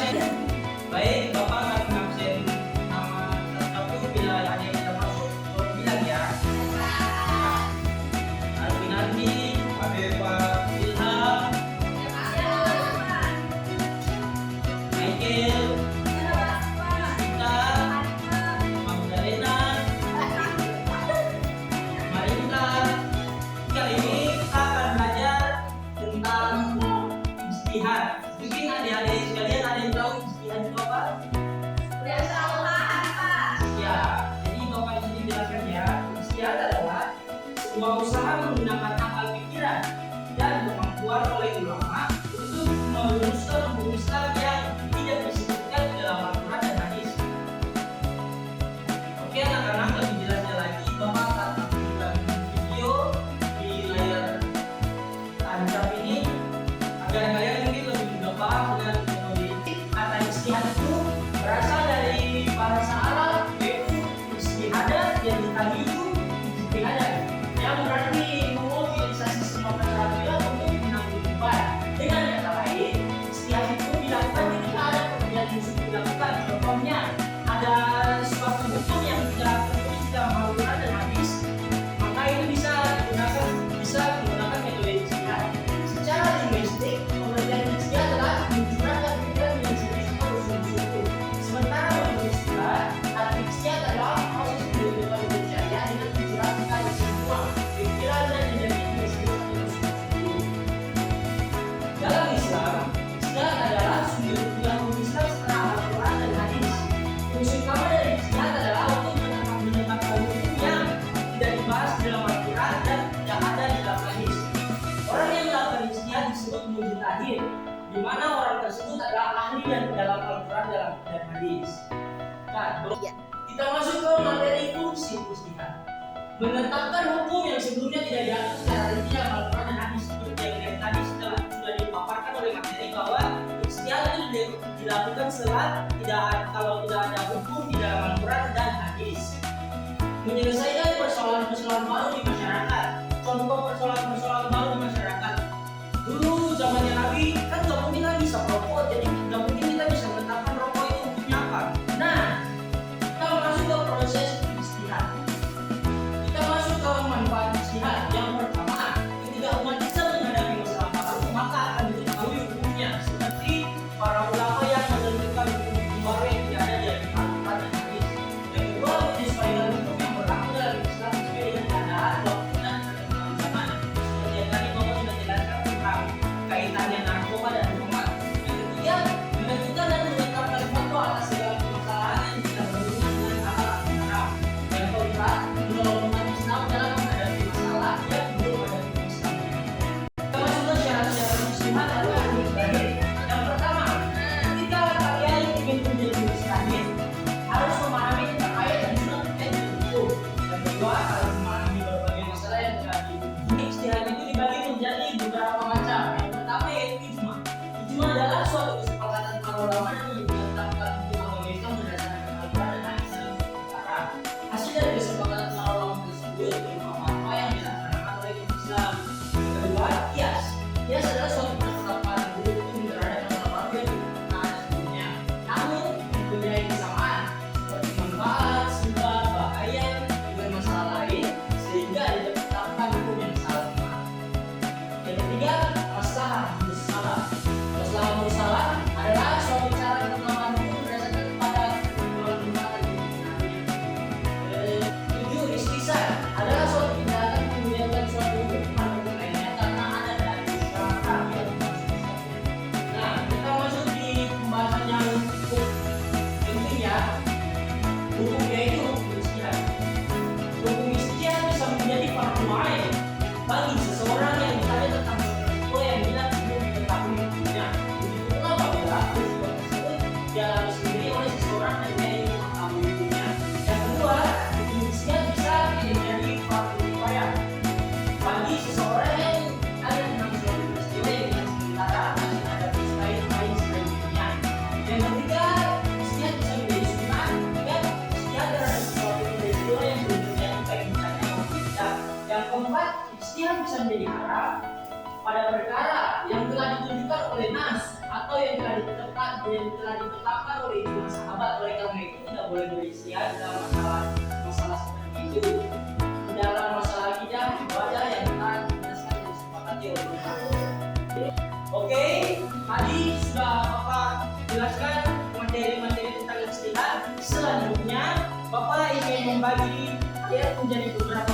Baik, Bapak akan mengabsen nama satu bila ada yang tidak masuk, tolong bilang ya. Alvinandi, Pak Ilham, Michael, Vita, Magdalena, Marinda. Kali ini kita akan belajar tentang istihad. Mungkin adik-adik sekalian ada yang tahu istihad itu apa? Ya, jadi Bapak di sini jelaskan ya. Istihad adalah sebuah usaha menggunakan akal pikiran dan kemampuan oleh ulama untuk meluruskan hukum Islam yang tidak disebutkan di dalam Al-Quran dan hadis. Oke anak-anak, lebih jelasnya lagi Bapak akan tampilkan video di layar tancap ini agar kalian mungkin lebih mudah paham dengan metode. Kata istihad itu berasal dari bahasa Arab, yaitu istihadat yang tadi itu istihadat yang berarti memobilisasi semua keterampilan untuk menanggung beban. Dengan kata lain, istihad itu dilakukan ketika ada pekerjaan yang sudah dilakukan. Contohnya ada suatu hukum yang tidak tertulis dalam Al-Quran dan hadis, maka itu bisa menggunakan metode istihad. Secara linguistik, pengertian istihad adalah mencurahkan pikiran yang sudah usul-usul. Sementara menurut istilah, arti istihad adalah proses pembentukan percaya dengan mencurahkan semua pikiran dan energi yang disebut usul-usul. Dalam Islam, istihad adalah sumber hukum Islam setelah Al-Quran dan hadis. Fungsi utama dari istihad adalah untuk menetapkan hukum yang tidak dibahas di dalam Al-Quran dan tidak ada di dalam hadis. Orang yang melakukan istihad disebut mujtahid, di mana orang tersebut adalah ahli dan dalam Al-Quran dan hadis. Nah, kita masuk ke materi fungsi istihad. Menetapkan hukum yang sebelumnya tidak diatur secara rinci dalam Al-Quran dan hadis, seperti yang tadi sudah dipaparkan oleh materi bahwa istihad itu dilakukan kalau tidak ada hukum di dalam Al-Quran dan hadis. Menyelesaikan persoalan-persoalan baru di masyarakat. Contoh persoalan-persoalan baru di masyarakat. Dulu zamannya Nabi kan nggak mungkin lagi bisa rokok, jadi nggak mungkin kita bisa menetapkan rokok itu hukumnya apa. Nah, kita masuk ke proses istihad. Kita masuk ke manfaat istihad. Yang pertama, ketika umat Islam menghadapi masalah baru, maka akan diketahui hukumnya. Seperti para ulama yang menentukan hukum baru yang tidak ada di Al-Quran dan hadis. Yang kedua, menyesuaikan hukum yang berlaku dalam Islam sesuai dengan keadaan, waktu dan perkembangan zaman. Seperti yang tadi Bapak sudah jelaskan tentang kaitannya narkoba dan hukuman. Yang ketiga, menentukan dan menetapkan fatwa atas segala permasalahan yang tidak berhubungan dengan hal-hal haram. Yang keempat, menolong umat Islam dalam menghadapi masalah yang belum ada di Islam. Kita masuk ke syarat-syarat istihad adalah mujtahid. Yang pertama, ketika kalian ingin menjadi mujtahid, harus memahami tentang ayat dan sunnah terkait dengan hukum. Yang kedua, harus memahami berbagai masalah yang terjadi. Istihad itu dibagi menjadi beberapa macam. Yang pertama yaitu ijma. Ijma adalah suatu kesepakatan para ulama yang menetapkan hukum agama Islam berdasarkan Al-Quran dan hadis dalam suatu perkara. Hasil dari kesepakatan para ulama tersebut berupa fatwa yang dilaksanakan oleh umat Islam. Yang kedua, qiyas. Qiyas adalah suatu penetapan hukum terhadap masalah baru yang ditentukan sebelumnya, namun mempunyai kesamaan seperti manfaat, sebab, bahaya dengan masalah lain sehingga ditetapkan hukum yang sama. Yang ketiga, maslahah musalah. Maslahah musalah adalah suatu cara penerapan hukum berdasarkan pada ketentuan dan ketentuannya. Tujuh, istisar adalah suatu tindakan menguliakan suatu hukum pada hukum lainnya karena ada dari syariat yang dimaksud. Nah, kita masuk di pembahasan yang cukup penting ya. Hukum yaitu hukum istihad. Hukum istihad bisa menjadi fardu ain bagi seseorang yang ditanya tentang sesuatu yang tidak belum diketahui hukumnya. Begitu pula apabila peristiwa tersebut dialami sendiri oleh seseorang dan dia ingin mengetahui hukumnya. Yang kedua, hukum istihad bisa menjadi fardu kifayah bagi seseorang yang ada tentang suatu peristiwa yang tidak sementara masih ada peristiwa lain selain dirinya. Yang ketiga, istihad bisa menjadi sunnah dan istihad terhadap suatu peristiwa yang belum terjadi baik misalnya maupun tidak. Yang keempat, istihad bisa menjadi haram pada perkara yang telah ditunjukkan oleh nas atau yang telah ditetapkan oleh ijma sahabat. Oleh karena itu tidak boleh beristihad dalam masalah seperti itu. Dalam masalah akidah ibadah yang telah dijelaskan dan disepakati oleh ulama. Oke, tadi sudah Bapak jelaskan materi-materi tentang ijtihad. Selanjutnya Bapak ingin membagi ayat menjadi beberapa